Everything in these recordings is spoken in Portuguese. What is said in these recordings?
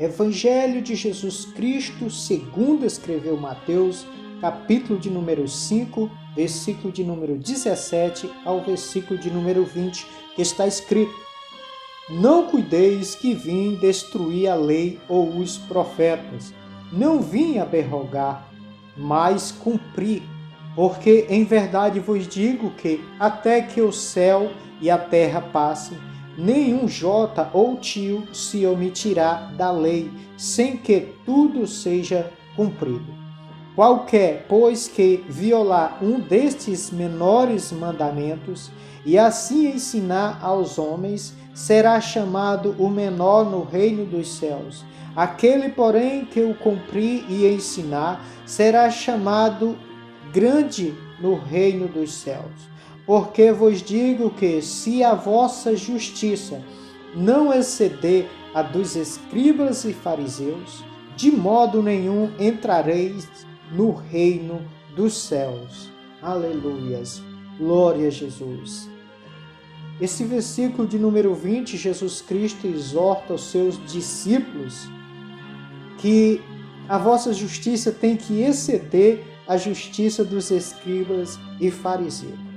Evangelho de Jesus Cristo, segundo escreveu Mateus, capítulo de número 5, versículo de número 17 ao versículo de número 20, que está escrito: Não cuideis que vim destruir a lei ou os profetas. Não vim aberrogar, mas cumprir. Porque em verdade vos digo que, até que o céu e a terra passem, nenhum jota ou tio se omitirá da lei, sem que tudo seja cumprido. Qualquer, pois, que violar um destes menores mandamentos, e assim ensinar aos homens, será chamado o menor no reino dos céus. Aquele, porém, que o cumprir e ensinar, será chamado grande no reino dos céus. Porque vos digo que, se a vossa justiça não exceder a dos escribas e fariseus, de modo nenhum entrareis no reino dos céus. Aleluias! Glória a Jesus! Esse versículo de número 20, Jesus Cristo exorta os seus discípulos que a vossa justiça tem que exceder a justiça dos escribas e fariseus.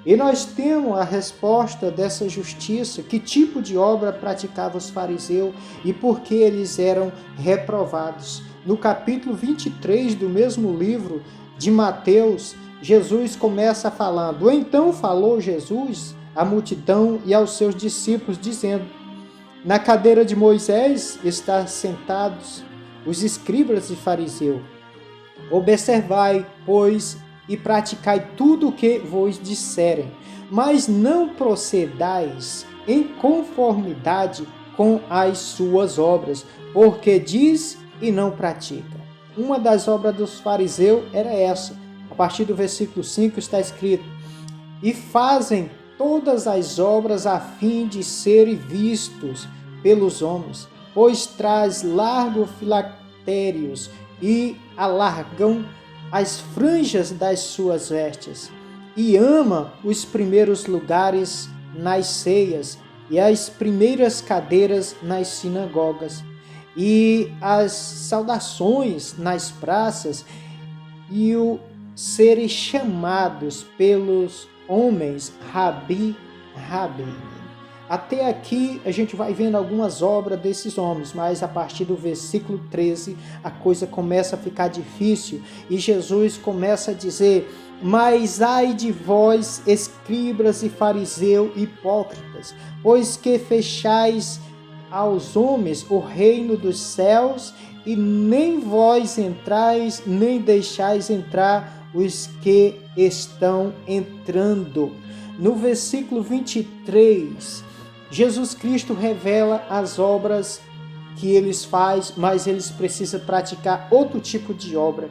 E nós temos a resposta dessa justiça, que tipo de obra praticavam os fariseus e por que eles eram reprovados. No capítulo 23 do mesmo livro de Mateus, Jesus começa falando: Então falou Jesus à multidão e aos seus discípulos, dizendo: Na cadeira de Moisés estão sentados os escribas e fariseus. Observai, pois, e praticai tudo o que vos disserem, mas não procedais em conformidade com as suas obras, porque diz e não pratica. Uma das obras dos fariseus era essa. A partir do versículo 5 está escrito: E fazem todas as obras a fim de serem vistos pelos homens, pois traz largos filactérios e alargam as franjas das suas vestes, e ama os primeiros lugares nas ceias e as primeiras cadeiras nas sinagogas, e as saudações nas praças, e o serem chamados pelos homens Rabi, Rabi. Até aqui a gente vai vendo algumas obras desses homens, mas a partir do versículo 13 a coisa começa a ficar difícil e Jesus começa a dizer: Mas ai de vós, escribas e fariseus hipócritas, pois que fechais aos homens o reino dos céus, e nem vós entrais, nem deixais entrar os que estão entrando. No versículo 23, Jesus Cristo revela as obras que eles fazem, mas eles precisam praticar outro tipo de obra,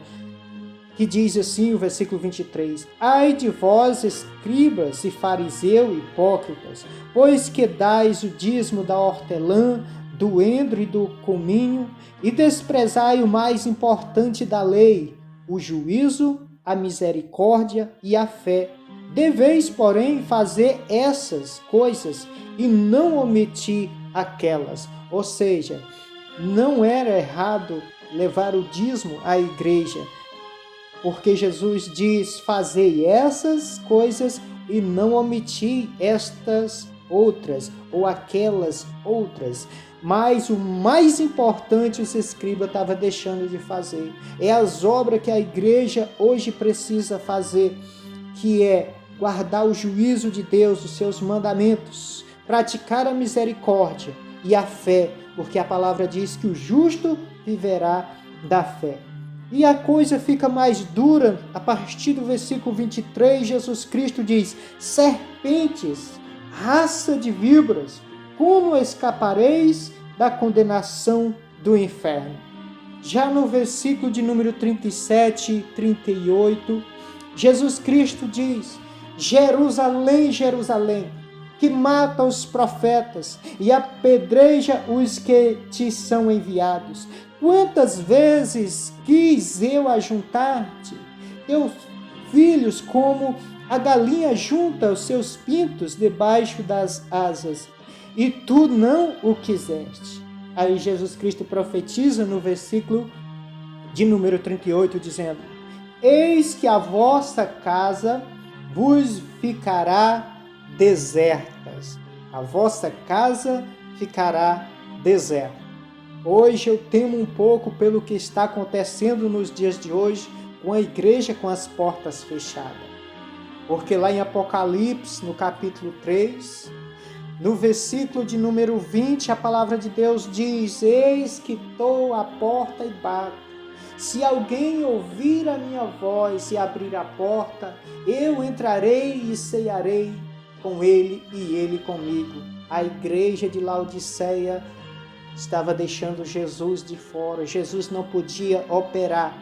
que diz assim o versículo 23: Ai de vós, escribas e fariseus hipócritas, pois que dais o dízimo da hortelã, do endro e do cominho, e desprezai o mais importante da lei, o juízo, a misericórdia e a fé. Deveis, porém, fazer essas coisas e não omitir aquelas. Ou seja, não era errado levar o dízimo à igreja, porque Jesus diz: fazei essas coisas e não omitir estas outras ou aquelas outras. Mas o mais importante os escribas estavam deixando de fazer. É as obras que a igreja hoje precisa fazer, que é guardar o juízo de Deus, os seus mandamentos, praticar a misericórdia e a fé, porque a palavra diz que o justo viverá da fé. E a coisa fica mais dura a partir do versículo 23, Jesus Cristo diz: Serpentes, raça de víboras, como escapareis da condenação do inferno? Já no versículo de número 37 e 38, Jesus Cristo diz: Jerusalém, Jerusalém, que mata os profetas e apedreja os que te são enviados. Quantas vezes quis eu ajuntar-te, teus filhos, como a galinha junta os seus pintos debaixo das asas, e tu não o quiseste. Aí Jesus Cristo profetiza no versículo de número 38, dizendo: eis que a vossa casa vos ficará desertas. A vossa casa ficará deserta. Hoje eu temo um pouco pelo que está acontecendo nos dias de hoje com a igreja com as portas fechadas. Porque lá em Apocalipse, no capítulo 3, no versículo de número 20, a palavra de Deus diz: eis que estou à porta e bato. Se alguém ouvir a minha voz e abrir a porta, eu entrarei e cearei com ele e ele comigo. A igreja de Laodiceia estava deixando Jesus de fora. Jesus não podia operar.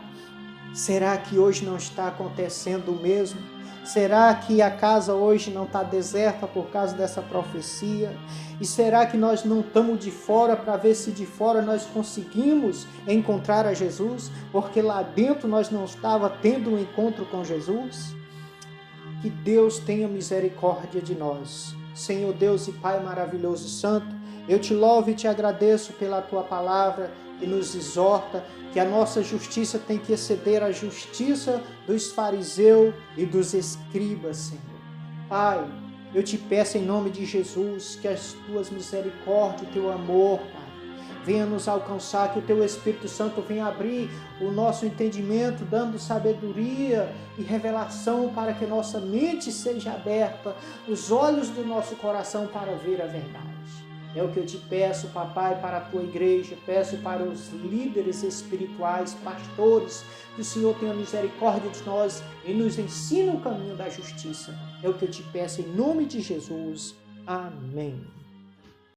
Será que hoje não está acontecendo o mesmo? Será que a casa hoje não está deserta por causa dessa profecia? E será que nós não estamos de fora para ver se de fora nós conseguimos encontrar a Jesus? Porque lá dentro nós não estava tendo um encontro com Jesus? Que Deus tenha misericórdia de nós. Senhor Deus e Pai maravilhoso e santo, eu te louvo e te agradeço pela tua palavra que nos exorta que a nossa justiça tem que exceder a justiça dos fariseus e dos escribas, Senhor. Pai, eu te peço em nome de Jesus que as tuas misericórdias, o teu amor, Pai, venha nos alcançar, que o teu Espírito Santo venha abrir o nosso entendimento, dando sabedoria e revelação para que nossa mente seja aberta, os olhos do nosso coração para ver a verdade. É o que eu te peço, papai, para a tua igreja, peço para os líderes espirituais, pastores, que o Senhor tenha misericórdia de nós e nos ensine o caminho da justiça. É o que eu te peço em nome de Jesus. Amém.